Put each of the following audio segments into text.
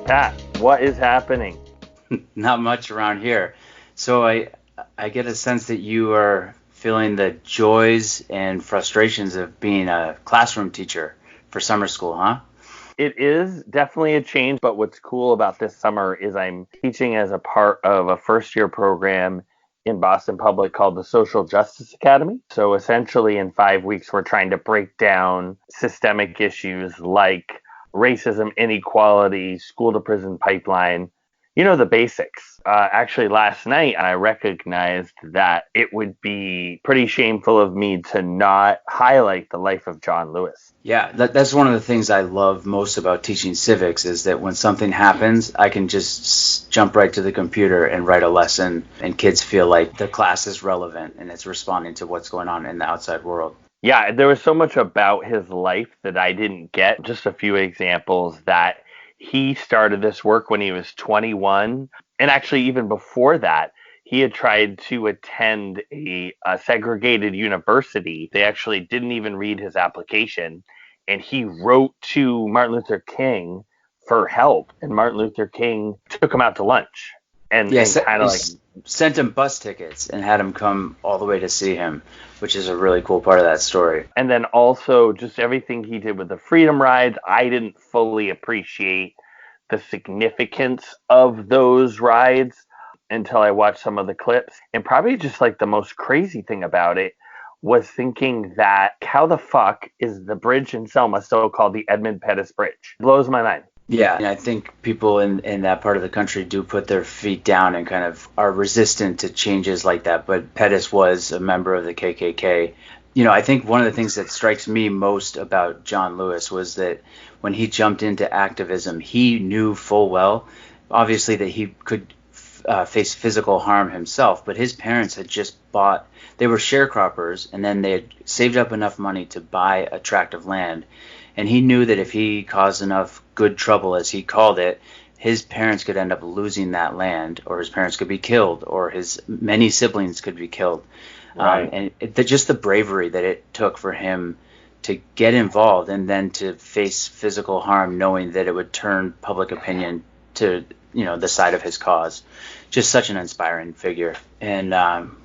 Pat, what is happening? Not much around here. So I get a sense that you are feeling the joys and frustrations of being a classroom teacher for summer school, huh? It is definitely a change, but what's cool about this summer is I'm teaching as a part of a first year program in Boston Public called the Social Justice Academy. So essentially, in 5 weeks, we're trying to break down systemic issues like racism, inequality, school to prison pipeline, the basics. Actually, last night, I recognized that it would be pretty shameful of me to not highlight the life of John Lewis. Yeah, that's one of the things I love most about teaching civics is that when something happens, I can just jump right to the computer and write a lesson, and kids feel like the class is relevant and it's responding to what's going on in the outside world. Yeah, there was so much about his life that I didn't get. Just a few examples that he started this work when he was 21. And actually, even before that, he had tried to attend a segregated university. They actually didn't even read his application. And he wrote to Martin Luther King for help. And Martin Luther King took him out to lunch and kind of like sent him bus tickets and had him come all the way to see him, which is a really cool part of that story. And then also just everything he did with the Freedom Rides. I didn't fully appreciate the significance of those rides until I watched some of the clips. And probably just like the most crazy thing about it was thinking that how the fuck is the bridge in Selma still called the Edmund Pettus Bridge? It blows my mind. Yeah, and I think people in that part of the country do put their feet down and kind of are resistant to changes like that. But Pettus was a member of the KKK. I think one of the things that strikes me most about John Lewis was that when he jumped into activism, he knew full well, obviously, that he could face physical harm himself. But his parents had just they were sharecroppers, and then they had saved up enough money to buy a tract of land. And he knew that if he caused enough good trouble, as he called it, his parents could end up losing that land, or his parents could be killed, or his many siblings could be killed. Right. Just the bravery that it took for him to get involved and then to face physical harm, knowing that it would turn public opinion to the side of his cause. Just such an inspiring figure. And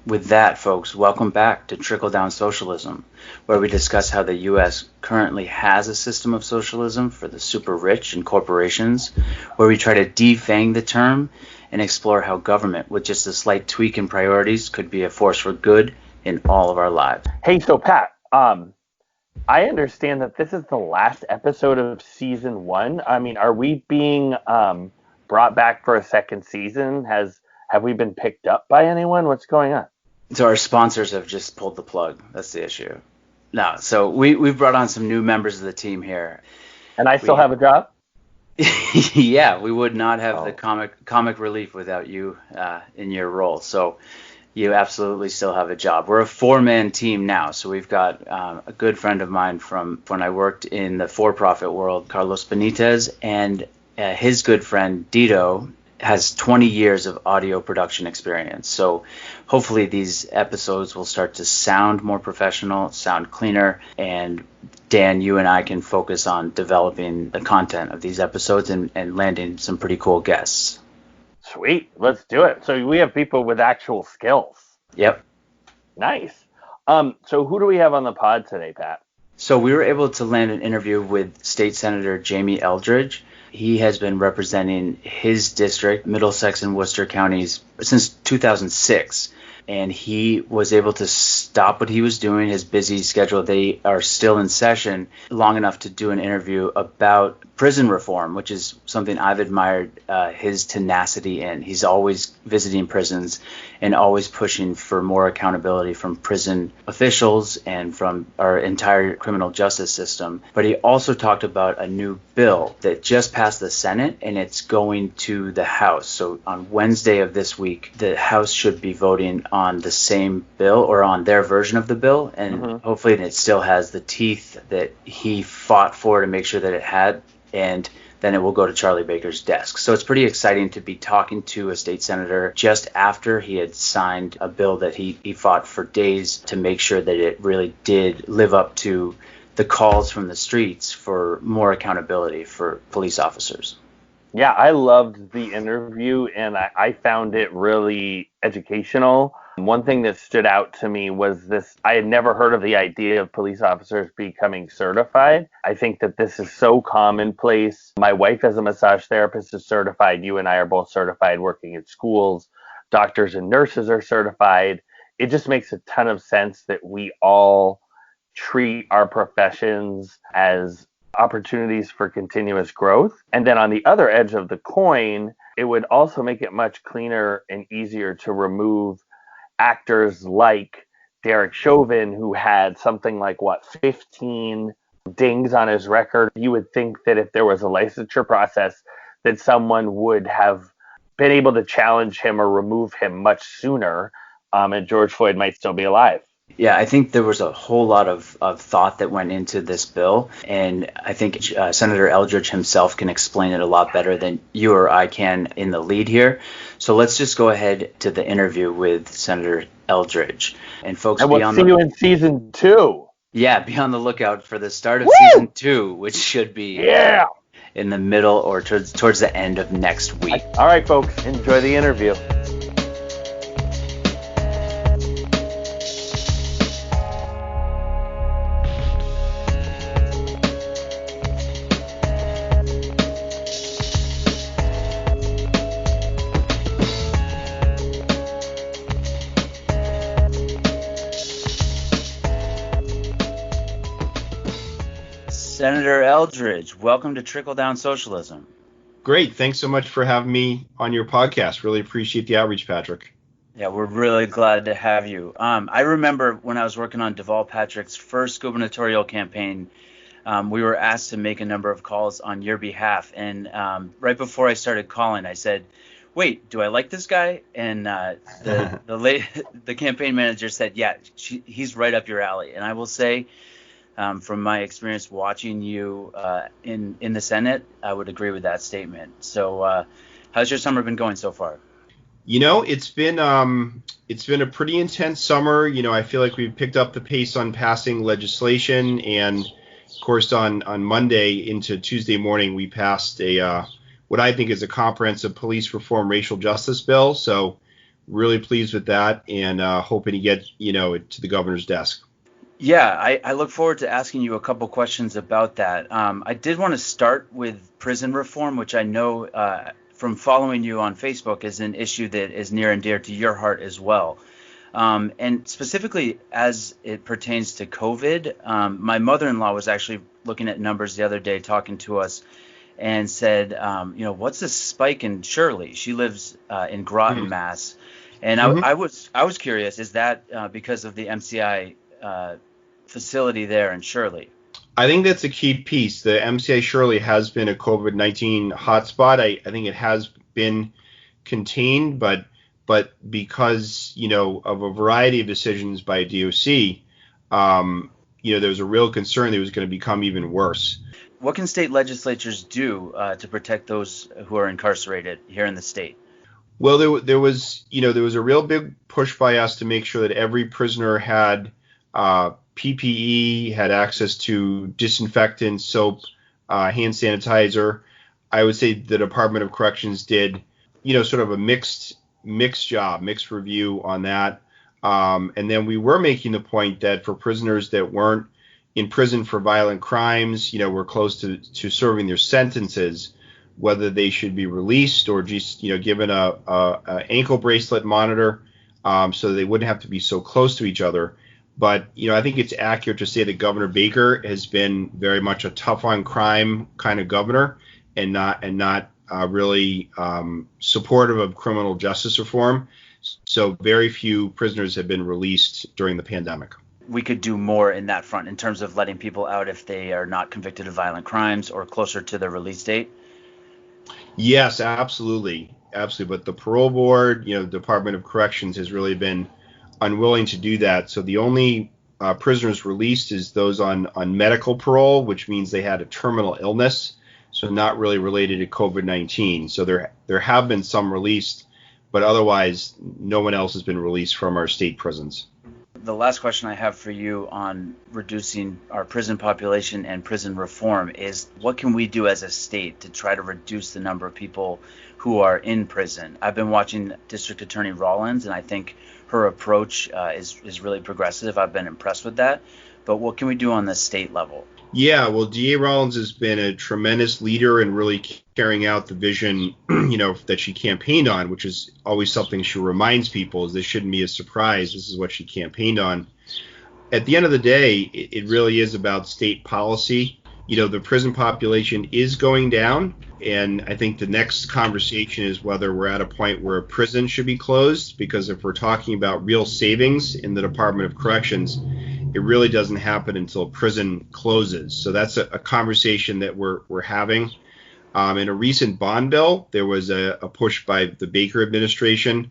with that, folks, welcome back to Trickle Down Socialism, where we discuss how the U.S. currently has a system of socialism for the super rich and corporations, where we try to defang the term and explore how government, with just a slight tweak in priorities, could be a force for good in all of our lives. Hey, so Pat, I understand that this is the last episode of season 1. I mean, are we being brought back for a second season? Have we been picked up by anyone? What's going on? So our sponsors have just pulled the plug. That's the issue. No, so we've brought on some new members of the team here. And I still have a job? Yeah, we would not have the comic relief without you in your role. So you absolutely still have a job. We're a 4-man team now. So we've got a good friend of mine from when I worked in the for-profit world, Carlos Benitez, and his good friend Dito has 20 years of audio production experience. So hopefully these episodes will start to sound more professional, sound cleaner, and Dan, you and I can focus on developing the content of these episodes and landing some pretty cool guests. Sweet. Let's do it. So we have people with actual skills. Yep. Nice. So who do we have on the pod today, Pat? So we were able to land an interview with State Senator Jamie Eldridge. He has been representing his district, Middlesex and Worcester counties, since 2006. And he was able to stop what he was doing, his busy schedule. They are still in session long enough to do an interview about prison reform, which is something I've admired his tenacity in. He's always visiting prisons and always pushing for more accountability from prison officials and from our entire criminal justice system. But he also talked about a new bill that just passed the Senate, and it's going to the House. So on Wednesday of this week, the House should be voting on the same bill or on their version of the bill, and hopefully it still has the teeth that he fought for to make sure that it had, and then it will go to Charlie Baker's desk. So it's pretty exciting to be talking to a state senator just after he had signed a bill that he fought for days to make sure that it really did live up to the calls from the streets for more accountability for police officers. Yeah, I loved the interview and I found it really educational. One thing that stood out to me was this: I had never heard of the idea of police officers becoming certified. I think that this is so commonplace. My wife, as a massage therapist, is certified. You and I are both certified working at schools. Doctors and nurses are certified. It just makes a ton of sense that we all treat our professions as opportunities for continuous growth. And then on the other edge of the coin, it would also make it much cleaner and easier to remove actors like Derek Chauvin, who had something like, 15 dings on his record. You would think that if there was a licensure process, that someone would have been able to challenge him or remove him much sooner, and George Floyd might still be alive. Yeah, I think there was a whole lot of thought that went into this bill, and I think Senator Eldridge himself can explain it a lot better than you or I can in the lead here. So let's just go ahead to the interview with Senator Eldridge. And folks, And we'll see you in season 2. be on the lookout for the start of Woo! season 2, which should be in the middle or towards the end of next week. All right, folks, enjoy the interview. Senator Eldridge, welcome to Trickle Down Socialism. Great. Thanks so much for having me on your podcast. Really appreciate the outreach, Patrick. Yeah, we're really glad to have you. I remember when I was working on Deval Patrick's first gubernatorial campaign, we were asked to make a number of calls on your behalf. And right before I started calling, I said, wait, do I like this guy? And the campaign manager said, yeah, he's right up your alley. And I will say, from my experience watching you in the Senate, I would agree with that statement. So how's your summer been going so far? You know, it's been a pretty intense summer. You know, I feel like we've picked up the pace on passing legislation, and of course on Monday into Tuesday morning we passed a what I think is a comprehensive police reform racial justice bill. So really pleased with that, and hoping to get it to the governor's desk. Yeah, I look forward to asking you a couple questions about that. I did want to start with prison reform, which I know from following you on Facebook is an issue that is near and dear to your heart as well. And specifically as it pertains to COVID, my mother-in-law was actually looking at numbers the other day, talking to us, and said, what's this spike in Shirley? She lives in Groton, Mass. And I was curious, is that because of the MCI facility there in Shirley? I think that's a key piece. The MCI Shirley has been a COVID-19 hotspot. I think it has been contained, but because of a variety of decisions by DOC, there was a real concern that it was going to become even worse. What can state legislatures do to protect those who are incarcerated here in the state? Well, there was a real big push by us to make sure that every prisoner had PPE, had access to disinfectant, soap, hand sanitizer. I would say the Department of Corrections did, sort of a mixed job, mixed review on that. And then we were making the point that for prisoners that weren't in prison for violent crimes, were close to serving their sentences, whether they should be released or just, given a ankle bracelet monitor, so they wouldn't have to be so close to each other. But, I think it's accurate to say that Governor Baker has been very much a tough on crime kind of governor and not really supportive of criminal justice reform. So very few prisoners have been released during the pandemic. We could do more in that front in terms of letting people out if they are not convicted of violent crimes or closer to their release date. Yes, absolutely. Absolutely. But the parole board, Department of Corrections has really been unwilling to do that. So the only prisoners released is those on medical parole, which means they had a terminal illness, so not really related to COVID-19. So there have been some released, but otherwise no one else has been released from our state prisons. the last question I have for you on reducing our prison population and prison reform is, what can we do as a state to try to reduce the number of people who are in prison? I've been watching District Attorney Rollins, and I think her approach is really progressive. I've been impressed with that. But what can we do on the state level? Yeah, well, DA Rollins has been a tremendous leader in really carrying out the vision, that she campaigned on, which is always something she reminds people is this shouldn't be a surprise. This is what she campaigned on. At the end of the day, it really is about state policy. The prison population is going down, and I think the next conversation is whether we're at a point where a prison should be closed, because if we're talking about real savings in the Department of Corrections, it really doesn't happen until prison closes. So that's a conversation that we're having. In a recent bond bill, there was a push by the Baker administration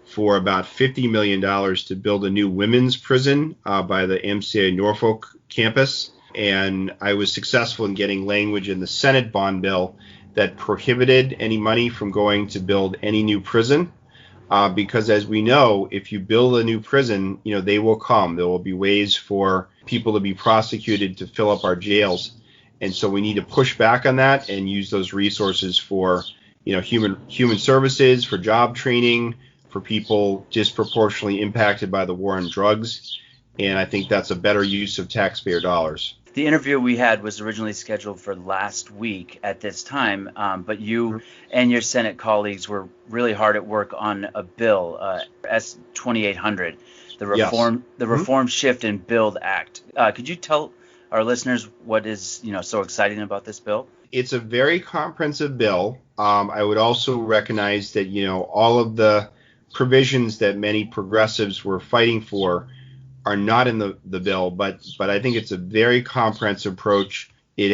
for about $50 million to build a new women's prison by the MCA Norfolk campus. And I was successful in getting language in the Senate bond bill that prohibited any money from going to build any new prison. Because as we know, if you build a new prison, they will come. There will be ways for people to be prosecuted to fill up our jails. And so we need to push back on that and use those resources for, human services, for job training, for people disproportionately impacted by the war on drugs. And I think that's a better use of taxpayer dollars. The interview we had was originally scheduled for last week at this time, but you and your Senate colleagues were really hard at work on a bill, S 2800, the Reform Shift and Build Act. Could you tell our listeners what is so exciting about this bill? It's a very comprehensive bill. I would also recognize that all of the provisions that many progressives were fighting for are not in the bill, but I think it's a very comprehensive approach. It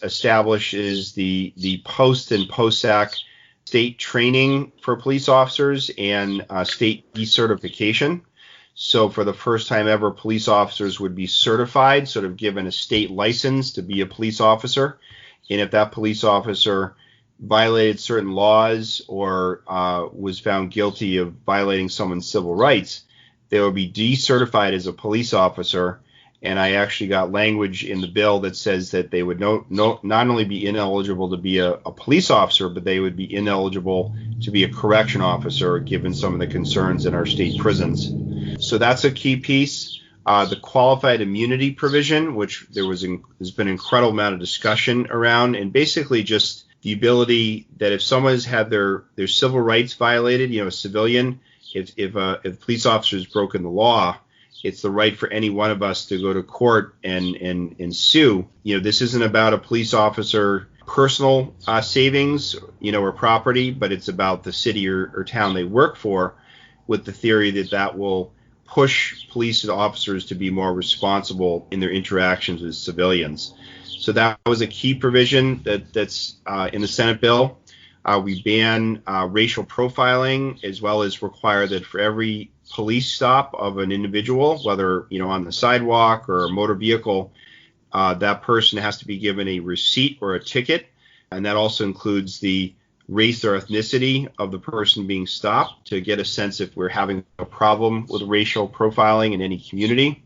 establishes the post and post-SAC state training for police officers and state decertification. So for the first time ever, police officers would be certified, sort of given a state license to be a police officer. And if that police officer violated certain laws or was found guilty of violating someone's civil rights, they would be decertified as a police officer. And I actually got language in the bill that says that they would not only be ineligible to be a police officer, but they would be ineligible to be a correction officer, given some of the concerns in our state prisons. So that's a key piece. The qualified immunity provision, which there's been an incredible amount of discussion around, and basically just the ability that if someone has had their civil rights violated, a civilian, if a police officer has broken the law, it's the right for any one of us to go to court and sue. This isn't about a police officer personal savings, or property, but it's about the city or town they work for, with the theory that will push police officers to be more responsible in their interactions with civilians. So that was a key provision that's in the Senate bill. We ban racial profiling, as well as require that for every police stop of an individual, whether on the sidewalk or a motor vehicle, that person has to be given a receipt or a ticket, and that also includes the race or ethnicity of the person being stopped, to get a sense if we're having a problem with racial profiling in any community.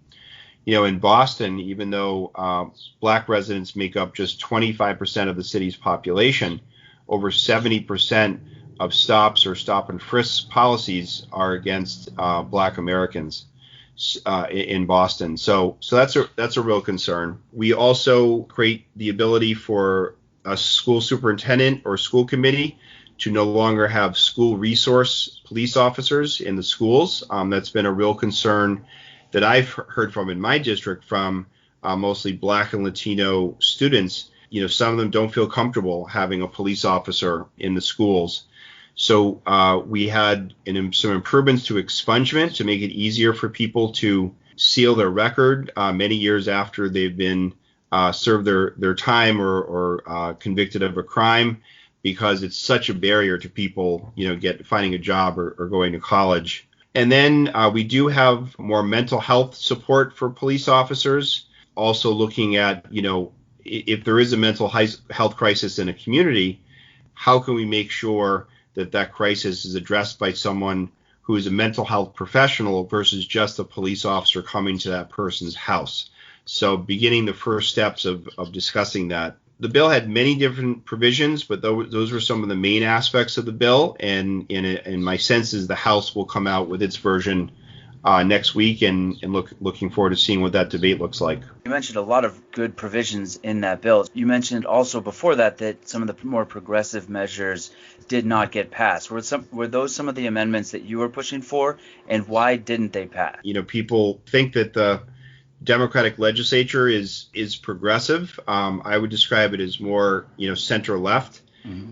In Boston, even though black residents make up just 25% of the city's population, over 70% of stops or stop and frisk policies are against black Americans in Boston. So that's a real concern. We also create the ability for a school superintendent or school committee to no longer have school resource police officers in the schools. That's been a real concern that I've heard from in my district from mostly black and Latino students. Some of them don't feel comfortable having a police officer in the schools. So we had some improvements to expungement to make it easier for people to seal their record many years after they've been served their time or convicted of a crime, because it's such a barrier to people, finding a job or going to college. And then we do have more mental health support for police officers. Also looking at, if there is a mental health crisis in a community, how can we make sure that crisis is addressed by someone who is a mental health professional versus just a police officer coming to that person's house. So beginning the first steps of discussing that. The bill had many different provisions, but those were some of the main aspects of the bill. And in my sense is the House will come out with its version next week, and looking forward to seeing what that debate looks like. You mentioned a lot of good provisions in that bill. You mentioned also before that some of the more progressive measures did not get passed. Were those some of the amendments that you were pushing for, and why didn't they pass? People think that the Democratic legislature is progressive. I would describe it as more, center left,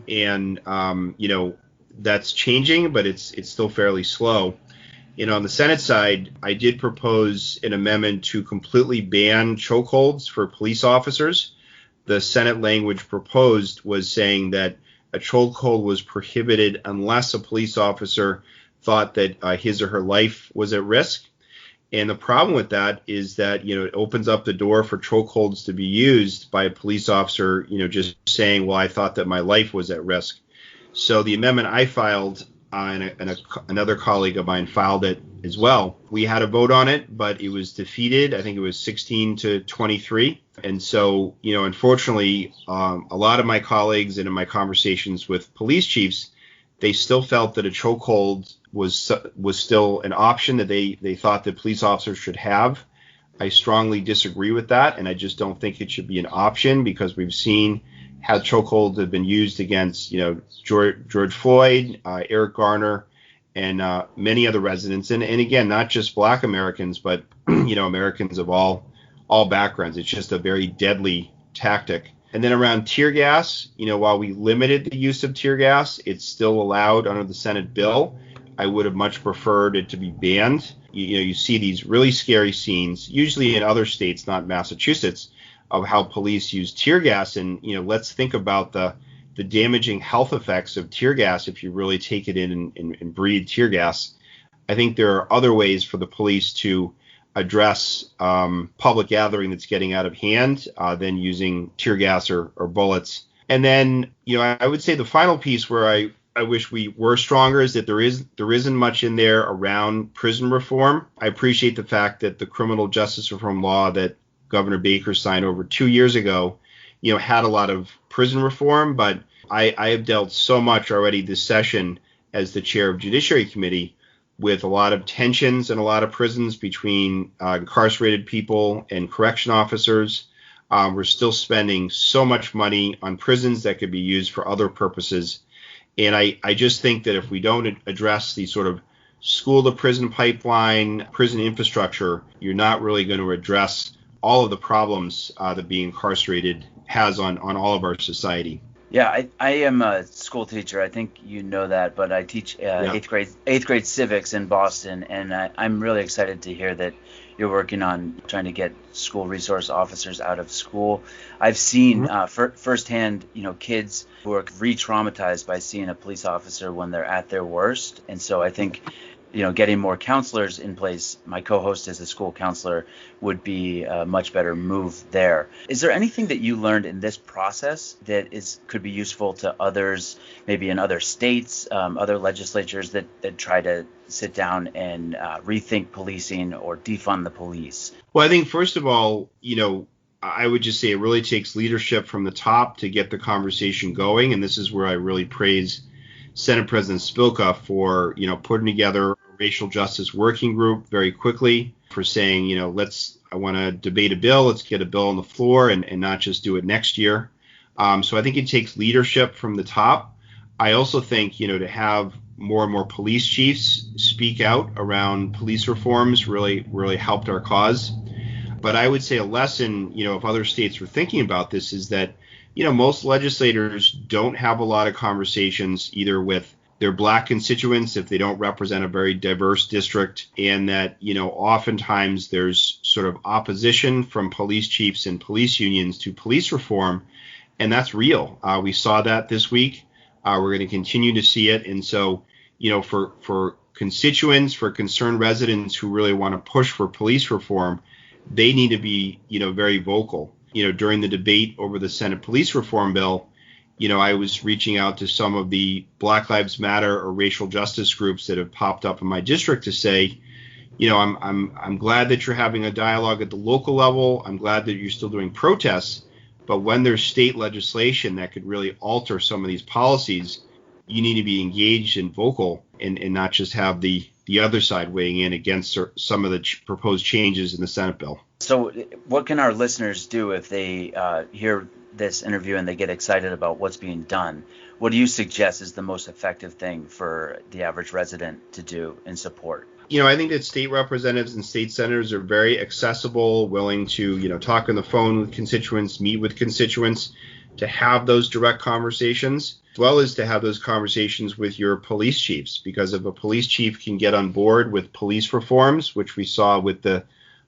and that's changing, but it's still fairly slow. On the Senate side, I did propose an amendment to completely ban chokeholds for police officers. The Senate language proposed was saying that a chokehold was prohibited unless a police officer thought that his or her life was at risk. And the problem with that is that, it opens up the door for chokeholds to be used by a police officer, just saying, well, I thought that my life was at risk. So the amendment I filed, and another colleague of mine filed it as well. We had a vote on it, but it was defeated. I think it was 16-23. And so, unfortunately, a lot of my colleagues and in my conversations with police chiefs, they still felt that a chokehold was still an option that they thought that police officers should have. I strongly disagree with that, and I just don't think it should be an option, because we've seen how chokeholds have been used against, George Floyd, Eric Garner, and many other residents. And again, not just Black Americans, but, Americans of all backgrounds. It's just a very deadly tactic. And then around tear gas, while we limited the use of tear gas, it's still allowed under the Senate bill. I would have much preferred it to be banned. You see these really scary scenes, usually in other states, not Massachusetts, of how police use tear gas. And, let's think about the damaging health effects of tear gas if you really take it in and breathe tear gas. I think there are other ways for the police to address public gathering that's getting out of hand than using tear gas or bullets. And then, I would say the final piece where I wish we were stronger is that there isn't much in there around prison reform. I appreciate the fact that the criminal justice reform law that Governor Baker signed over 2 years ago, had a lot of prison reform, but I have dealt so much already this session as the chair of Judiciary Committee with a lot of tensions in a lot of prisons between incarcerated people and correction officers. We're still spending so much money on prisons that could be used for other purposes. And I just think that if we don't address the sort of school to prison pipeline, prison infrastructure, you're not really going to address all of the problems that being incarcerated has on all of our society. Yeah, I am a school teacher. I think you know that, but I teach eighth grade civics in Boston, and I'm really excited to hear that you're working on trying to get school resource officers out of school. I've seen firsthand, kids who are re-traumatized by seeing a police officer when they're at their worst, and so I think getting more counselors in place, my co-host is a school counselor, would be a much better move there. Is there anything that you learned in this process that could be useful to others, maybe in other states, other legislatures that try to sit down and rethink policing or defund the police? Well, I think first of all, I would just say it really takes leadership from the top to get the conversation going. And this is where I really praise Senate President Spilka for, putting together a racial justice working group very quickly, for saying, I want to debate a bill. Let's get a bill on the floor and not just do it next year. So I think it takes leadership from the top. I also think, to have more and more police chiefs speak out around police reforms really helped our cause. But I would say a lesson, if other states were thinking about this, is that most legislators don't have a lot of conversations either with their Black constituents if they don't represent a very diverse district, and that, oftentimes there's sort of opposition from police chiefs and police unions to police reform, and that's real. We saw that this week. We're going to continue to see it. And so, for constituents, for concerned residents who really want to push for police reform, they need to be, very vocal. During the debate over the Senate police reform bill, I was reaching out to some of the Black Lives Matter or racial justice groups that have popped up in my district to say, I'm glad that you're having a dialogue at the local level. I'm glad that you're still doing protests. But when there's state legislation that could really alter some of these policies, you need to be engaged and vocal and not just have the other side weighing in against some of the proposed changes in the Senate bill. So what can our listeners do if they hear this interview and they get excited about what's being done? What do you suggest is the most effective thing for the average resident to do in support? I think that state representatives and state senators are very accessible, willing to, talk on the phone with constituents, meet with constituents, to have those direct conversations, as well as to have those conversations with your police chiefs. Because if a police chief can get on board with police reforms, which we saw with the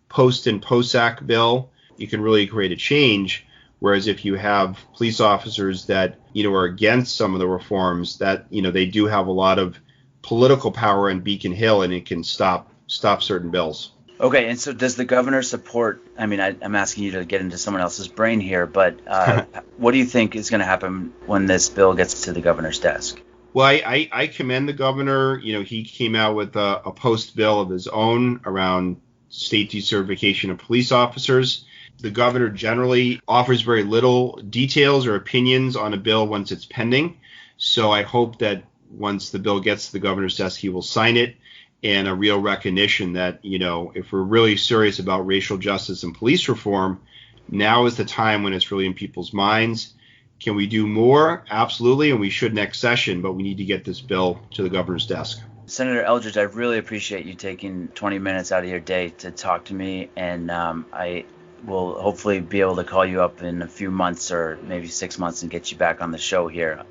post and post-act bill, you can really create a change. Whereas if you have police officers that, are against some of the reforms, that, they do have a lot of political power in Beacon Hill, and it can stop certain bills. Okay, and so does the governor support, I'm asking you to get into someone else's brain here, but what do you think is going to happen when this bill gets to the governor's desk? Well, I commend the governor. He came out with a post bill of his own around state decertification of police officers. The governor generally offers very little details or opinions on a bill once it's pending. So I hope that once the bill gets to the governor's desk, he will sign it, and a real recognition that, if we're really serious about racial justice and police reform, now is the time when it's really in people's minds. Can we do more? Absolutely, and we should next session, but we need to get this bill to the governor's desk. Senator Eldridge, I really appreciate you taking 20 minutes out of your day to talk to me, and I will hopefully be able to call you up in a few months or maybe 6 months and get you back on the show here,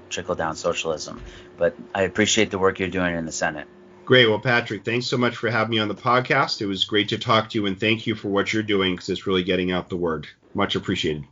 Trickle Down Socialism. But I appreciate the work you're doing in the Senate. Great. Well, Patrick, thanks so much for having me on the podcast. It was great to talk to you, and thank you for what you're doing, because it's really getting out the word. Much appreciated.